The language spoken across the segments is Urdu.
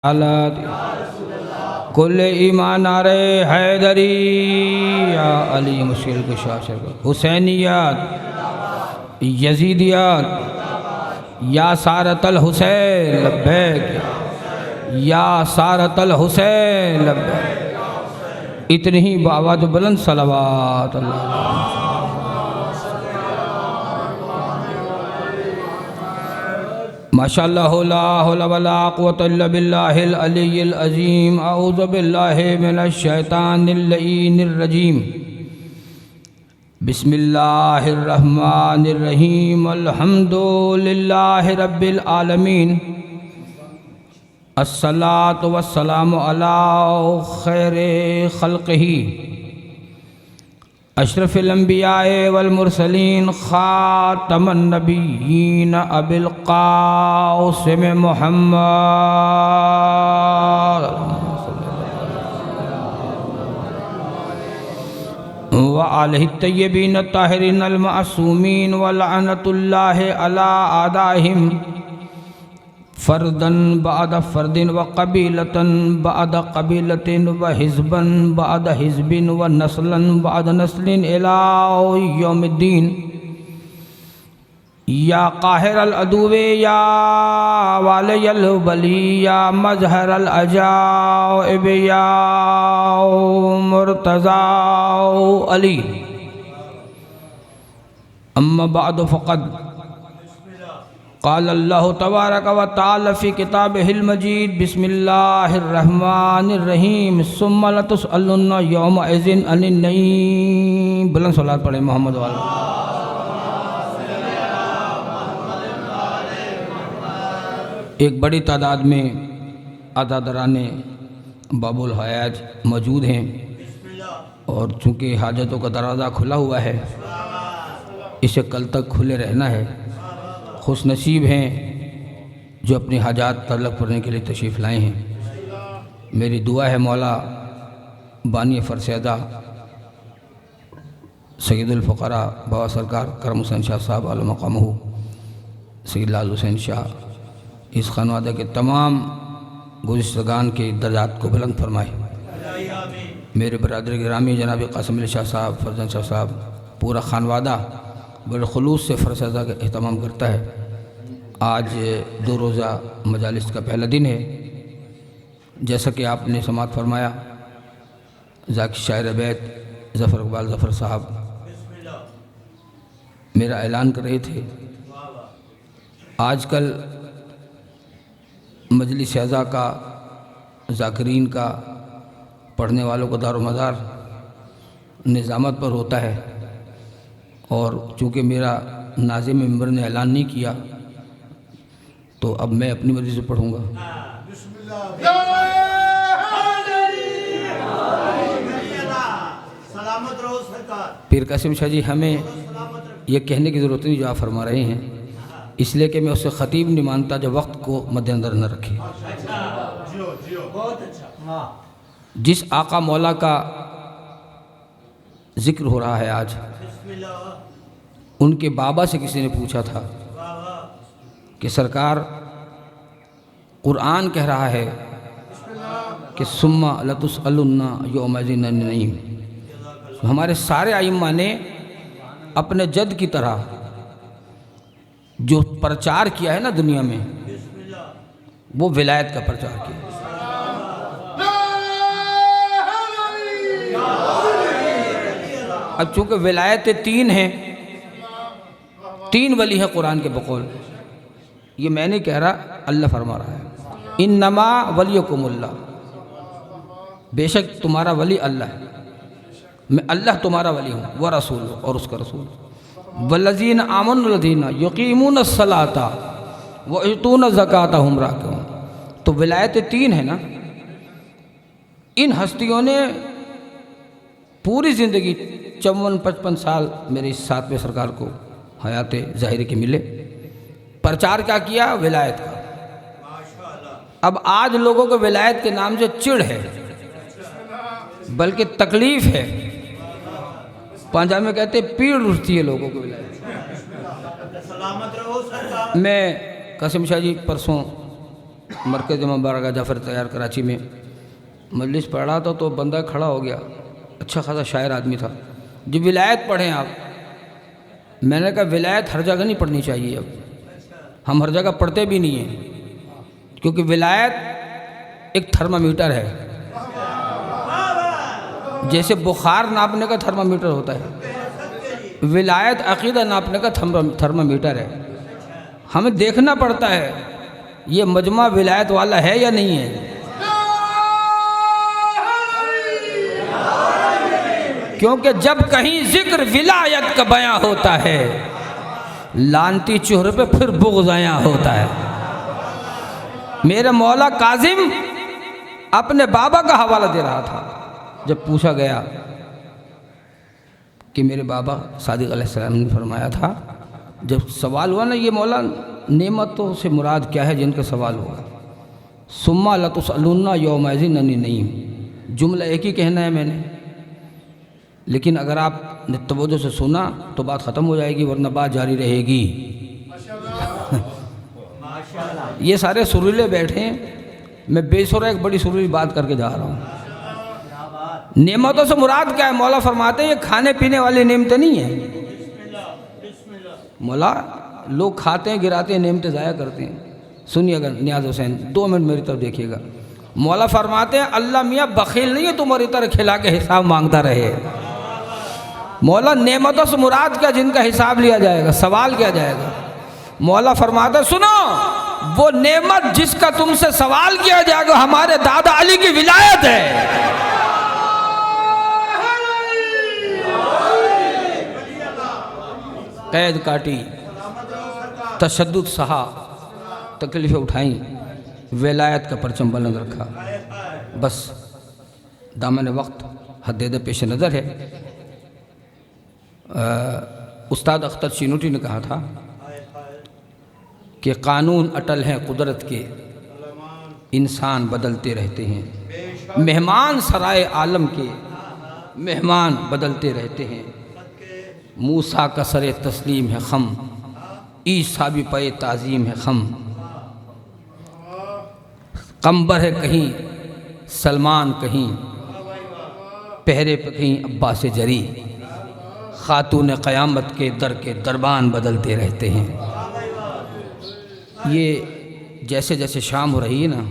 حالات کل ایمان نعرہ حیدری یا علی مشکل کشا شرکت حسینیات یزیدیات یا سارت الحسین لبیک یا سارت الحسین لبیک اتنی ہی بآواز بلند صلوات اللہ ماشاءاللہ لا حول ولا قوة الا باللہ العلی العظیم اعوذ باللہ من الشیطان اللعین الرجیم بسم اللہ الرحمن الرحیم الحمد للہ رب العالمین الصلاة والسلام علی خیر خلقہ اشرف الانبیاء والمرسلین خاتم النبیین ابی القاسم محمد وآلہ الطیبین الطاہرین المعصومین ولعنت اللہ علی اعدائہم فردن بعد فرد وقبیلتن بعد قبیلت وحزبن بعد حزب ونسلن بعد نسل الى یوم الدین یا قاہر العدو یا والی البلی یا مظہر العجائب یا مرتضی علی اما بعد فقد قال اللہ تبارک و تعالی فی کتابہ المجید بسم اللہ الرحمن الرحیم ثم لتسألن یومئذ عن النعیم بلند صلوات پڑھیں محمد والا ایک بڑی تعداد میں عزاداران باب الحیاج موجود ہیں اور چونکہ حاجتوں کا دروازہ کھلا ہوا ہے اسے کل تک کھلے رہنا ہے خوش نصیب ہیں جو اپنی حاجات طلب کرنے کے لیے تشریف لائے ہیں میری دعا ہے مولا بانی فرسیدہ سید الفقراء بابا سرکار کرم حسین شاہ صاحب علی مقامہ سید لال حسین شاہ اس خانوادہ کے تمام گزشتگان کے درجات کو بلند فرمائے میرے برادر گرامی جناب قاسم علی شاہ صاحب فرزند شاہ صاحب پورا خانوادہ بڑے خلوص سے فرسیدہ کا اہتمام کرتا ہے آج 2 روزہ مجالس کا پہلا دن ہے جیسا کہ آپ نے سماعت فرمایا ذاکی شاعر بیت ظفر اقبال ظفر صاحب میرا اعلان کر رہے تھے آج کل مجلس اعزا کا ذاکرین کا پڑھنے والوں کا دار و مدار نظامت پر ہوتا ہے اور چونکہ میرا ناظم ممبر نے اعلان نہیں کیا تو اب میں اپنی مرضی سے پڑھوں گا پیر قاسم شاہ جی ہمیں یہ کہنے کی ضرورت نہیں جو آپ فرما رہے ہیں اس لیے کہ میں اسے خطیب نہیں مانتا جو وقت کو مد نظر نہ رکھے جس آقا مولا کا ذکر ہو رہا ہے آج ان کے بابا سے کسی نے پوچھا تھا کہ سرکار قرآن کہہ رہا ہے کہ ثم لتسألن یومئذ عن النعیم ہمارے سارے ائمہ نے اپنے جد کی طرح جو پرچار کیا ہے نا دنیا میں وہ ولایت کا پرچار کیا اب چونکہ ولایتیں 3 ہیں 3 ولی ہیں قرآن کے بقول یہ میں نہیں کہہ رہا اللہ فرما رہا ہے انما ولیکم اللہ بے شک تمہارا ولی اللہ ہے میں اللہ تمہارا ولی ہوں وہ رسول اور اس کا رسول والذین آمنوا الذین یقیمون الصلاۃ ویؤتون الزکاۃ ہم راکعون تو ولایتیں 3 ہیں نا ان ہستیوں نے پوری زندگی 54-55 سال میرے اس 7ویں سرکار کو حیات ظاہری کے ملے پرچار کیا کیا ولایت کا اب آج لوگوں کو ولایت کے نام سے چڑ ہے بلکہ تکلیف ہے پنجاب میں کہتے پیڑ اٹھتی ہے لوگوں کو ولایت میں قاسم شاہ جی پرسوں مرکز جامع بارگاہ جعفر تیار کراچی میں مجلس پڑھ رہا تھا تو بندہ کھڑا ہو گیا، اچھا خاصا شاعر آدمی تھا، جی ولایت پڑھیں آپ۔ میں نے کہا ولایت ہر جگہ نہیں پڑھنی چاہیے، اب ہم ہر جگہ پڑھتے بھی نہیں ہیں، کیونکہ ولایت ایک تھرمامیٹر ہے، جیسے بخار ناپنے کا تھرمامیٹر ہوتا ہے، ولایت عقیدہ ناپنے کا تھرمامیٹر ہے۔ ہمیں دیکھنا پڑتا ہے یہ مجمع ولایت والا ہے یا نہیں ہے، کیونکہ جب کہیں ذکر ولایت کا بیاں ہوتا ہے لانتی چہرے پہ پھر بغض عیاں ہوتا ہے۔ میرے مولا کاظم اپنے بابا کا حوالہ دے رہا تھا، جب پوچھا گیا کہ میرے بابا صادق علیہ السلام نے فرمایا تھا، جب سوال ہوا نا یہ مولا نعمتوں سے مراد کیا ہے جن کا سوال ہوگا، ثم لتسألن یومئذ عن النعیم، جملہ ایک ہی کہنا ہے میں نے، لیکن اگر آپ نے توجہ سے سنا تو بات ختم ہو جائے گی، ورنہ بات جاری رہے گی۔ یہ سارے سریلے بیٹھے ہیں، میں بے سورہ ایک بڑی سریلی بات کر کے جا رہا ہوں۔ نعمتوں سے مراد کیا ہے؟ مولا فرماتے ہیں یہ کھانے پینے والی نعمتیں نہیں ہیں۔ مولا لوگ کھاتے ہیں گراتے ہیں نعمتیں ضائع کرتے ہیں۔ سنیے گا نیاز حسین، 2 منٹ میری طرف دیکھیے گا۔ مولا فرماتے ہیں اللہ میاں بخیل نہیں ہے تمہاری طرح کھلا کے حساب مانگتا رہے۔ مولا نعمتوں سے مراد کیا جن کا حساب لیا جائے گا، سوال کیا جائے گا؟ مولا فرماتا ہے سنو، وہ نعمت جس کا تم سے سوال کیا جائے گا ہمارے دادا علی کی ولایت ہے۔ قید کاٹی، تشدد سہا، تکلیفیں اٹھائیں، ولایت کا پرچم بلند رکھا، بس دامن وقت حدید پیش نظر ہے۔ استاد اختر چینوٹی نے کہا تھا کہ قانون اٹل ہیں قدرت کے، انسان بدلتے رہتے ہیں، مہمان سرائے عالم کے، مہمان بدلتے رہتے ہیں۔ موسیٰ کا سر تسلیم ہے خم، عیسیٰ بھی پے تعظیم ہے خم، قمبر ہے کہیں سلمان کہیں، پہرے پہ کہیں عباس جری، خاتون قیامت کے در کے دربان بدلتے رہتے ہیں۔ یہ جیسے جیسے شام ہو رہی ہے نا،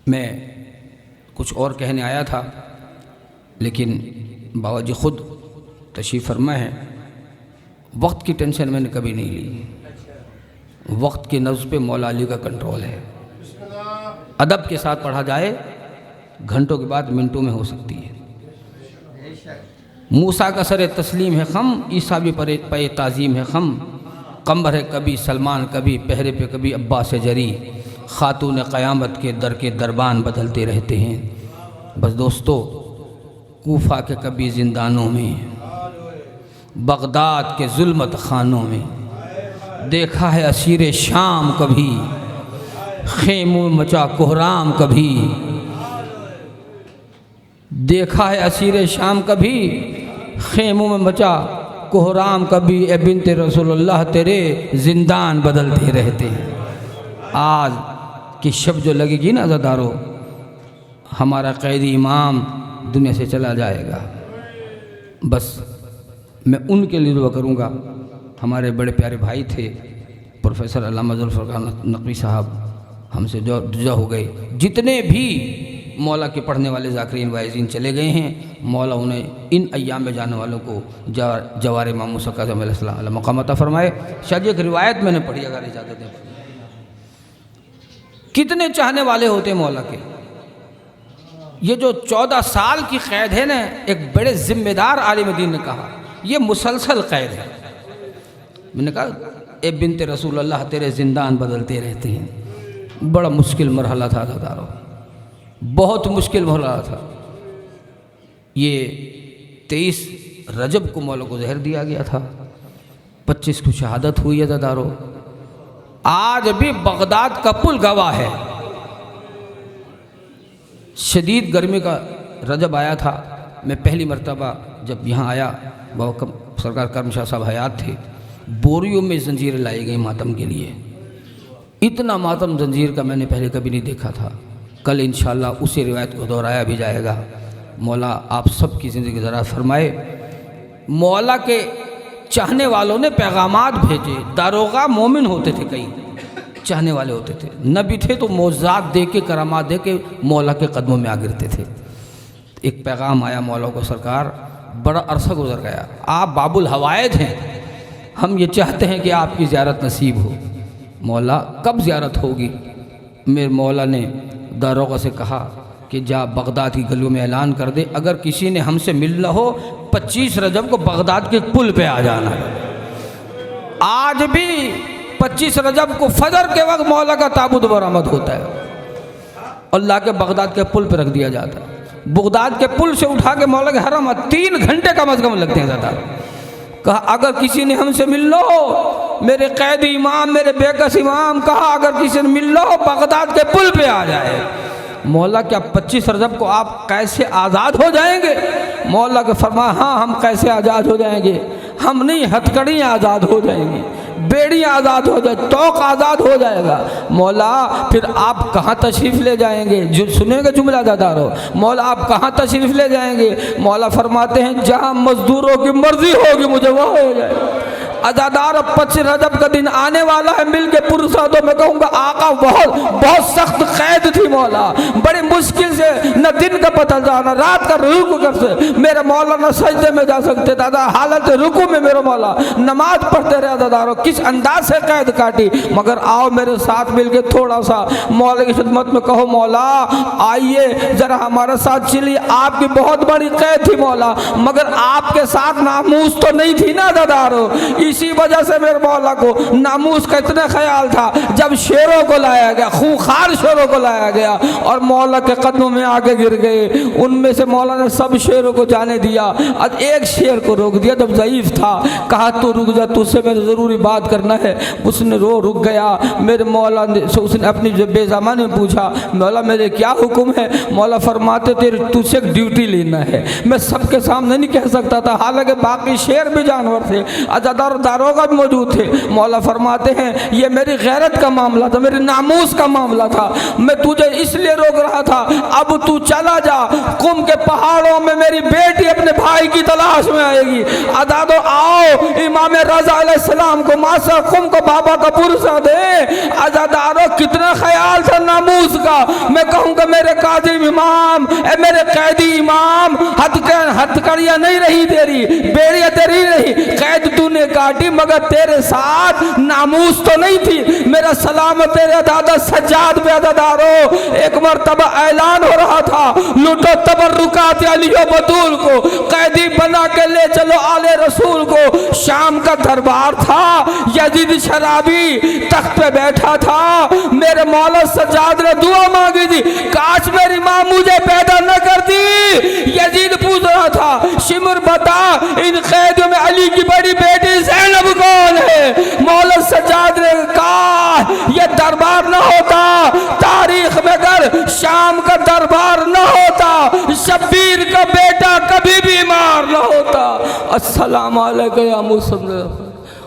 میں کچھ اور کہنے آیا تھا لیکن بابا جی خود تشریف فرما ہے۔ وقت کی ٹینشن میں نے کبھی نہیں لی، وقت کی نبض پہ مولا علی کا کنٹرول ہے۔ ادب کے ساتھ پڑھا جائے گھنٹوں کے بعد منٹوں میں ہو سکتی ہے۔ موسیٰ کا سر تسلیم ہے خم، عیسیٰ بھی پے تعظیم ہے خم، قمر ہے کبھی سلمان کبھی، پہرے پہ کبھی عباس جری، خاتون قیامت کے در کے دربان بدلتے رہتے ہیں۔ بس دوستو، کوفہ کے کبھی زندانوں میں، بغداد کے ظلمت خانوں میں، دیکھا ہے اسیر شام کبھی، خیموں میں مچا کوہرام کبھی، دیکھا ہے اسیر شام کبھی، خیموں میں مچا کوہرام کبھی، اے بنت رسول اللہ تیرے زندان بدلتے رہتے ہیں۔ آج کی شب جو لگے گی نا عزادارو، ہمارا قیدی امام دنیا سے چلا جائے گا، بس میں ان کے لیے دعا کروں گا۔ ہمارے بڑے پیارے بھائی تھے پروفیسر علامہ ذوالفقار نقوی صاحب، ہم سے جدا ہو گئے۔ جتنے بھی مولا کے پڑھنے والے ذاکرین وائزین چلے گئے ہیں، مولا انہیں ان ایام میں جانے والوں کو جوار امام موسیٰ کاظم علیہ السلام علیہ مقام عطا فرمائے۔ شاید ایک روایت میں نے پڑھی، اگر اجازت ہے، کتنے چاہنے والے ہوتے ہیں مولا کے۔ یہ جو 14 سال کی قید ہے نا، ایک بڑے ذمہ دار عالم دین نے کہا یہ مسلسل قید ہے۔ میں نے کہا اے بنت رسول اللہ تیرے زندان بدلتے رہتے ہیں۔ بڑا مشکل مرحلہ تھا عزادارو، بہت مشکل مرحلہ تھا۔ یہ 23 رجب کو مولا کو زہر دیا گیا تھا، 25 کو شہادت ہوئی ہے عزادارو۔ آج بھی بغداد کا پل گواہ ہے۔ شدید گرمی کا رجب آیا تھا، میں پہلی مرتبہ جب یہاں آیا، بابا سرکار کرم شاہ صاحب حیات تھے، بوریوں میں زنجیریں لائی گئی ماتم کے لیے، اتنا ماتم زنجیر کا میں نے پہلے کبھی نہیں دیکھا تھا۔ کل انشاءاللہ اسی روایت کو دہرایا بھی جائے گا۔ مولا آپ سب کی زندگی ذرا فرمائے۔ مولا کے چاہنے والوں نے پیغامات بھیجے، داروغہ مومن ہوتے تھے، کئی چاہنے والے ہوتے تھے، نبی تھے تو معجزات دے کے کرامات دے کے مولا کے قدموں میں آ گرتے تھے۔ ایک پیغام آیا مولا کو، سرکار بڑا عرصہ گزر گیا، آپ باب الحوائج ہیں، ہم یہ چاہتے ہیں کہ آپ کی زیارت نصیب ہو۔ مولا کب زیارت ہوگی؟ میرے مولا نے داروغہ سے کہا کہ جا بغداد کی گلیوں میں اعلان کر دے، اگر کسی نے ہم سے ملنا ہو 25 رجب کو بغداد کے پل پہ آ جانا ہے۔ آج بھی 25 رجب کو فجر کے وقت مولا کا تابوت برآمد ہوتا ہے، اللہ کے بغداد کے پل پہ رکھ دیا جاتا ہے۔ بغداد کے پل سے اٹھا کے مولا کے حرم 3 گھنٹے کم از کم لگتے ہیں زیادہ۔ کہا اگر کسی نے ہم سے ملنا ہو، میرے قیدی امام، میرے بے کس امام، کہا اگر کسی نے ملنا ہو بغداد کے پل پہ آ جائے۔ مولا کیا 25 رجب کو آپ کیسے آزاد ہو جائیں گے؟ مولا کے فرمایا ہاں ہم کیسے آزاد ہو جائیں گے، ہم نہیں ہتھکڑیاں آزاد ہو جائیں گی، بیڑیاں آزاد ہو جائیں، توق آزاد ہو جائے گا۔ مولا پھر آپ کہاں تشریف لے جائیں گے؟ جو سنیں گے جملہ دادارو، مولا آپ کہاں تشریف لے جائیں گے؟ مولا فرماتے ہیں جہاں مزدوروں کی مرضی ہوگی مجھے وہاں ہو جائے۔ عزادار 25 رجب کا دن آنے والا ہے، مل کے پرسادوں میں کہوں گا آقا بہت سخت قید تھی مولا، بڑی مشکل سے نہ دن کا پتہ جانا، رات کا رکوع کر سے میرے مولا نہ سجدے میں جا سکتے دادا، حالت رکوع میں میرے مولا نماز پڑھتے رہے۔ عزاداروں کس انداز سے قید کاٹی، مگر آؤ میرے ساتھ مل کے تھوڑا سا مولا کی خدمت میں کہو مولا آئیے ذرا ہمارے ساتھ چلیے، آپ کی بہت بڑی قید تھی مولا، مگر آپ کے ساتھ ناموس تو نہیں تھی نا عزاداروں، اسی وجہ سے میرے مولا کو ناموس کا اتنا خیال تھا۔ جب شیروں کو لایا گیا، خونخوار شیروں کو لایا گیا اور مولا کے قدموں میں آگے گر گئے، ان میں سے مولا نے سب شیروں کو جانے دیا، اب ایک شیر کو روک دیا جب ضعیف تھا، کہا تو رک جا، تجھ سے میں نے ضروری بات کرنا ہے۔ اس نے رک گیا، میرے مولا نے اس نے اپنی بے زبانی میں پوچھا مولا میرے کیا حکم ہے؟ مولا فرماتے تجھ سے ایک ڈیوٹی لینا ہے، میں سب کے سامنے نہیں کہہ سکتا تھا، حالانکہ باقی شیر بھی جانور تھے، عزادار داروغہ بھی موجود تھے۔ مولا فرماتے ہیں یہ میری غیرت کا معاملہ تھا، میرے ناموس کا معاملہ تھا، میں تجھے اس لیے روک رہا تھا، اب تو چلا جا، قم کے پہاڑوں میں میری بیٹی اپنے بھائی کی تلاش میں آئے گی، عزادو آؤ امام رضا علیہ السلام کو ماسا قم کو بابا کا پرسہ دے۔ عزادارو کتنا خیال تھا ناموس کا، میں کہوں گا میرے قاضی امام، اے میرے قیدی امام، ہتھکڑیاں نہیں رہی تیری، بیڑیاں تیری رہی، قید تو نے کاٹی مگر تیرے ساتھ ناموس تو نہیں تھی۔ میرا سلام تیرے دادا سجاد پہ عزادارو، ایک مرتبہ اعلان ہو رہا تھا لوٹو تبرکات علی و بطول کو، قیدی بنا کے لے چلو آل رسول کو۔ شام کا دربار تھا، یزید شرابی تخت پہ بیٹھا تھا، میرے مولا سجاد نے دعا مانگی تھی کاش میری ماں مجھے پیدا نہ کرتی۔ یزید پوچھ رہا تھا شمر بتا ان قیدیوں میں علی کی بڑی بیٹی زینب کون ہے؟ مولا سجاد نے کہا یہ دربار نہ ہوتا تاریخ میں، اگر شام کا دربار نہ ہوتا شبیر کا بیٹا کبھی بیمار نہ ہوتا۔ السلام علیکم یا مسلم۔